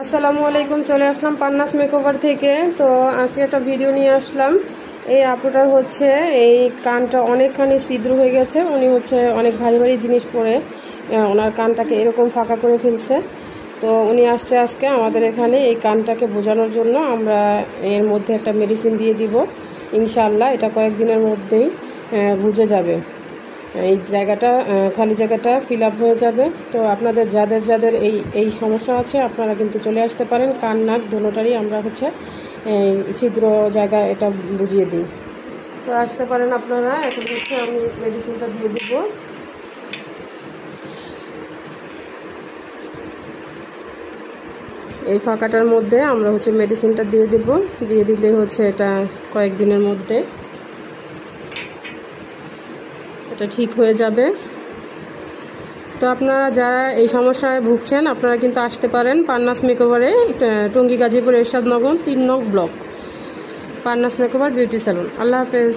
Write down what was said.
আসসালামু আলাইকুম। চলে আসলাম পান্নাস মেকওভার থেকে। তো আজকে একটা ভিডিও নিয়ে আসলাম। এই আপুটার হচ্ছে এই কানটা অনেকখানি ছিদ্র হয়ে গেছে। উনি হচ্ছে অনেক ভারী ভারী জিনিস পরে ওনার কানটাকে এরকম ফাঁকা করে ফেলছে। তো উনি আসছে আজকে আমাদের এখানে এই কানটাকে বোঝানোর জন্য। আমরা এর মধ্যে একটা মেডিসিন দিয়ে দিব, ইনশাআল্লাহ এটা কয়েকদিনের মধ্যেই বুঝে যাবে। এই জায়গাটা খালি জায়গাটা ফিল আপ হয়ে যাবে। তো আপনাদের যাদের যাদের এই সমস্যা আছে আপনারা কিন্তু চলে আসতে পারেন। কান নাক দোনোটারই আমরা হচ্ছে এই ছিদ্র জায়গা এটা বুঝিয়ে দিই। তো আসতে পারেন আপনারা। এখন হচ্ছে আমি মেডিসিনটা দিয়ে দিব। এই ফাঁকাটার মধ্যে আমরা হচ্ছে মেডিসিনটা দিয়ে দেব। দিয়ে দিলে হচ্ছে এটা কয়েকদিনের মধ্যে এটা ঠিক হয়ে যাবে। তো আপনারা যারা এই সমস্যায় ভুগছেন আপনারা কিন্তু আসতে পারেন পান্নাস মেকওভারে, টঙ্গী গাজীপুর এরশাদ নগর 3 নং ব্লক, পান্নাস মেকওভার বিউটি স্যালুন। আল্লাহ হাফেজ।